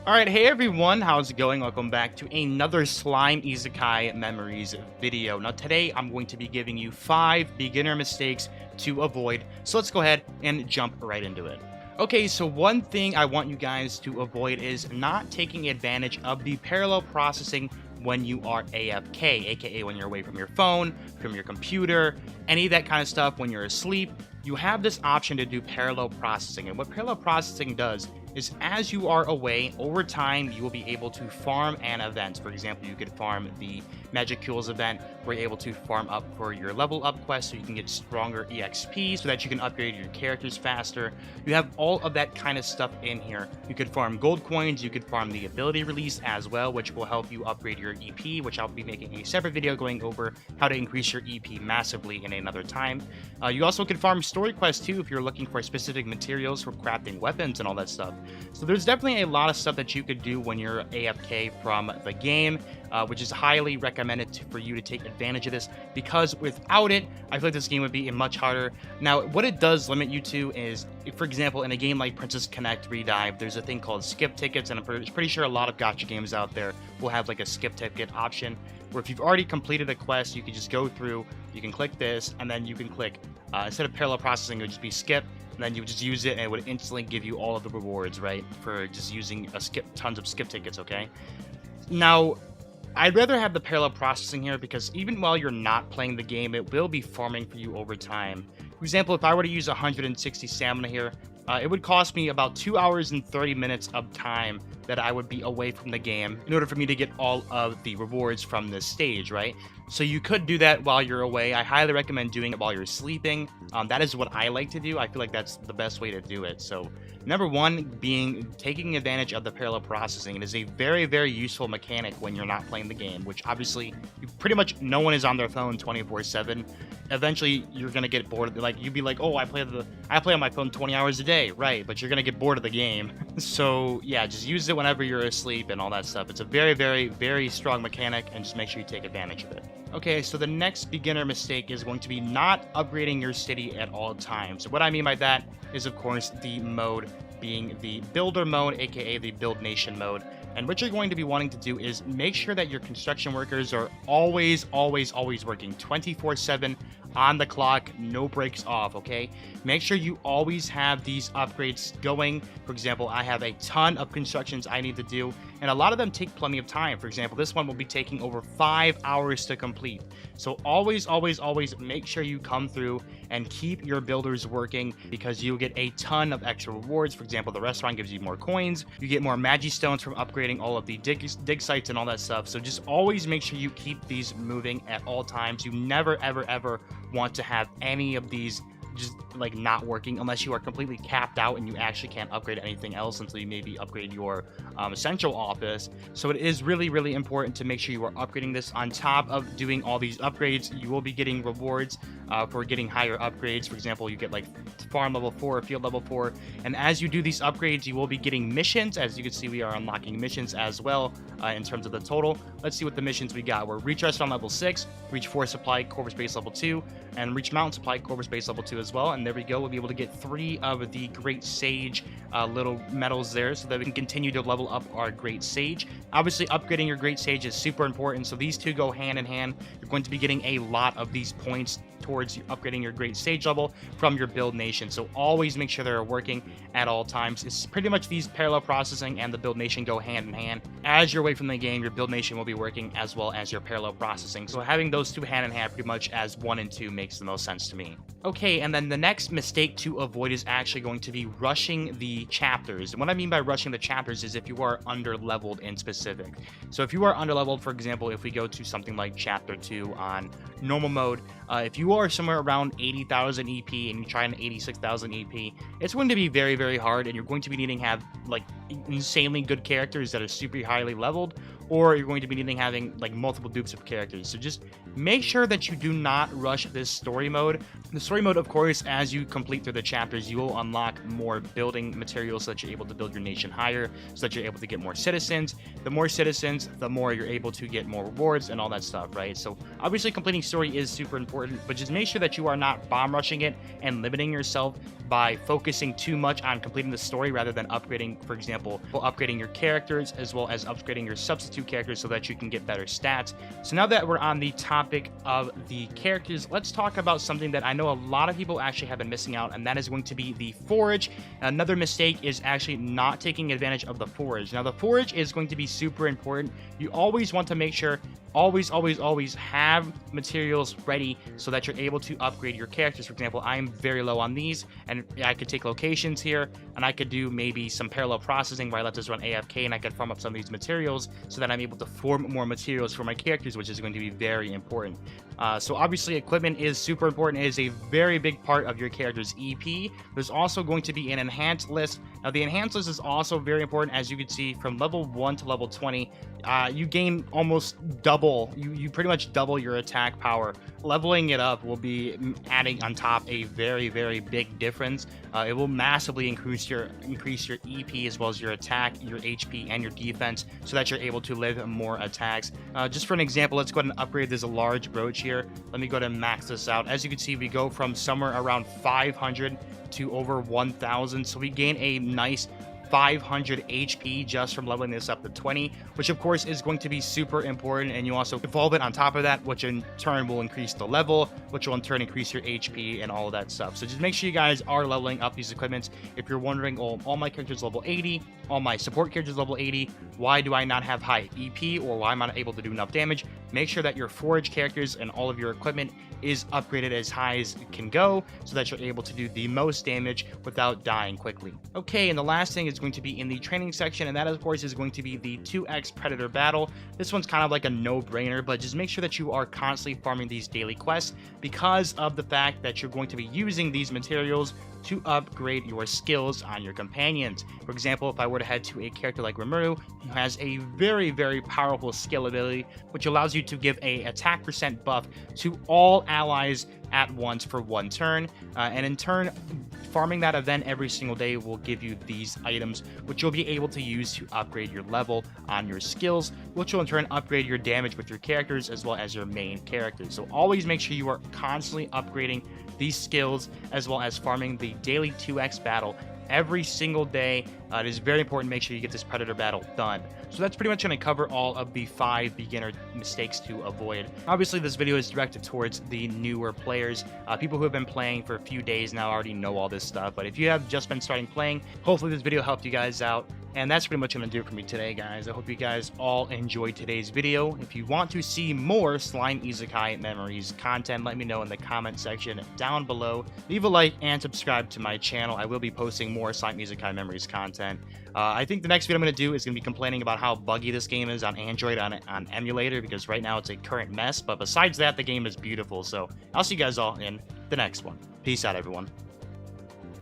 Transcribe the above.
Alright, hey everyone, how's it going? Welcome back to another Slime Isekai Memories video. Now today I'm going to be giving you 5 beginner mistakes to avoid, so let's go ahead and jump right into it. Okay, so one thing I want you guys to avoid is not taking advantage of the parallel processing when you are AFK, aka when you're away from your phone, from your computer, any of that kind of stuff. When you're asleep, you have this option to do parallel processing, and what parallel processing does is as you are away, over time, you will be able to farm an event. For example, you could farm the Magic Kills event, where you're able to farm up for your level up quest so you can get stronger EXP so that you can upgrade your characters faster. You have all of that kind of stuff in here. You could farm gold coins, you could farm the ability release as well, which will help you upgrade your EP, which I'll be making a separate video going over how to increase your EP massively in another time. You also could farm story quests too if you're looking for specific materials for crafting weapons and all that stuff. So there's definitely a lot of stuff that you could do when you're AFK from the game, which is highly recommended for you to take advantage of this, because without it, I feel like this game would be much harder. Now, what it does limit you to is, for example, in a game like Princess Connect Redive, there's a thing called skip tickets, and I'm pretty sure a lot of gacha games out there will have like a skip ticket option, where if you've already completed a quest, you can just go through, you can click this, and then you can click, instead of parallel processing, it would just be skip, and then you would just use it and it would instantly give you all of the rewards, right, for just using tons of skip tickets. Okay, now I'd rather have the parallel processing here, because even while you're not playing the game, it will be farming for you over time. For example, if I were to use 160 stamina here, it would cost me about 2 hours and 30 minutes of time that I would be away from the game in order for me to get all of the rewards from this stage, right? So you could do that while you're away. I highly recommend doing it while you're sleeping. That is what I like to do. I feel like that's the best way to do it. So number one being taking advantage of the parallel processing. It is a very, very useful mechanic when you're not playing the game, which obviously pretty much no one is on their phone 24/7. Eventually you're gonna get bored. Like, you'd be like, oh, I play on my phone 20 hours a day, right? But you're gonna get bored of the game. So yeah, just use it whenever you're asleep and all that stuff. It's a very, very, very strong mechanic, and just make sure you take advantage of it. Okay, so the next beginner mistake is going to be not upgrading your city at all times. What I mean by that is, of course, the mode being the builder mode, aka the build nation mode. And what you're going to be wanting to do is make sure that your construction workers are always, always, always working 24/7 on the clock, no breaks off, okay? Make sure you always have these upgrades going. For example, I have a ton of constructions I need to do, and a lot of them take plenty of time. For example, this one will be taking over 5 hours to complete. So always, always, always make sure you come through and keep your builders working, because you'll get a ton of extra rewards. For example, the restaurant gives you more coins, you get more magi stones from upgrading all of the dig sites and all that stuff. So just always make sure you keep these moving at all times. You never, ever, ever want to have any of these just like not working, unless you are completely capped out and you actually can't upgrade anything else until you maybe upgrade your essential office. So it is really, really important to make sure you are upgrading this. On top of doing all these upgrades, you will be getting rewards for getting higher upgrades. For example, you get like farm level 4 or field level 4, and as you do these upgrades, you will be getting missions. As you can see, we are unlocking missions as well in terms of the total. Let's see what the missions we got. We're reach restaurant level 6, reach forest supply core space level 2, and reach mountain supply core space level 2 as well. And there we go. We'll be able to get 3 of the great sage little medals there, so that we can continue to level up our great sage. Obviously, upgrading your great sage is super important, so these two go hand in hand. You're going to be getting a lot of these points towards upgrading your great sage level from your build nation. So always make sure they're working at all times. It's pretty much these parallel processing and the build nation go hand in hand. As you're away from the game, your build nation will be working as well as your parallel processing. So having those two hand in hand pretty much as 1 and 2 makes the most sense to me. Okay, and then the next mistake to avoid is actually going to be rushing the chapters. And what I mean by rushing the chapters is if you are under leveled in specific. So if you are under leveled, for example, if we go to something like chapter 2 on normal mode, if you are somewhere around 80,000 EP and you try an 86,000 EP, it's going to be very, very hard, and you're going to be needing to have like insanely good characters that are super highly leveled, or you're going to be needing having like multiple dupes of characters. So just make sure that you do not rush this story mode. The story mode, of course, as you complete through the chapters, you will unlock more building materials so that you're able to build your nation higher, so that you're able to get more citizens. The more citizens, the more you're able to get more rewards and all that stuff, right? So obviously completing story is super important, but just make sure that you are not bomb rushing it and limiting yourself by focusing too much on completing the story rather than upgrading, for example, upgrading your characters as well as upgrading your substitute characters so that you can get better stats. So now that we're on the topic of the characters, let's talk about something that I know a lot of people actually have been missing out, and that is going to be the Forage. Another mistake is actually not taking advantage of the Forage. Now the Forage is going to be super important. You always want to make sure always have materials ready so that you're able to upgrade your characters. For example, I am very low on these, and I could take locations here, and I could do maybe some parallel processing where I let this run AFK, and I could farm up some of these materials so that I'm able to form more materials for my characters, which is going to be very important. So obviously equipment is super important. It is a very big part of your character's EP. There's also going to be an enhanced list. Now the enhanced list is also very important. As you can see, from level 1 to level 20, you gain almost double. You pretty much double your attack power. Leveling it up will be adding on top a very big difference. It will massively increase your EP as well as your attack, your HP, and your defense, so that you're able to live more attacks. Just for an example, let's go ahead and upgrade this large brooch here. Let me go ahead and max this out. As you can see, we go from somewhere around 500 to over 1,000, so we gain a nice 500 HP just from leveling this up to 20, which of course is going to be super important. And you also evolve it on top of that, which in turn will increase the level, which will in turn increase your HP and all of that stuff. So just make sure you guys are leveling up these equipments. If you're wondering, oh, all my characters level 80, all my support characters level 80, why do I not have high EP, or why am I not able to do enough damage? Make sure that your Forage characters and all of your equipment is upgraded as high as it can go, so that you're able to do the most damage without dying quickly. Okay, and the last thing is going to be in the training section, and that of course is going to be the 2x Predator battle. This one's kind of like a no-brainer, but just make sure that you are constantly farming these daily quests, because of the fact that you're going to be using these materials to upgrade your skills on your companions. For example, if I were to head to a character like Rimuru, who has a very powerful skill ability, which allows you to give a attack percent buff to all allies at once for 1 turn, and in turn, farming that event every single day will give you these items, which you'll be able to use to upgrade your level on your skills, which will in turn upgrade your damage with your characters as well as your main characters. So always make sure you are constantly upgrading these skills as well as farming the daily 2x battle every single day. It is very important to make sure you get this Predator battle done. So that's pretty much going to cover all of the 5 beginner mistakes to avoid. Obviously, this video is directed towards the newer players. People who have been playing for a few days now already know all this stuff. But if you have just been starting playing, hopefully this video helped you guys out. And that's pretty much going to do it for me today, guys. I hope you guys all enjoyed today's video. If you want to see more Slime Isekai Memories content, let me know in the comment section down below. Leave a like and subscribe to my channel. I will be posting more Slime Isekai Memories content. I think the next video I'm going to do is going to be complaining about how buggy this game is on Android on emulator, because right now it's a current mess. But besides that, the game is beautiful. So I'll see you guys all in the next one. Peace out, everyone.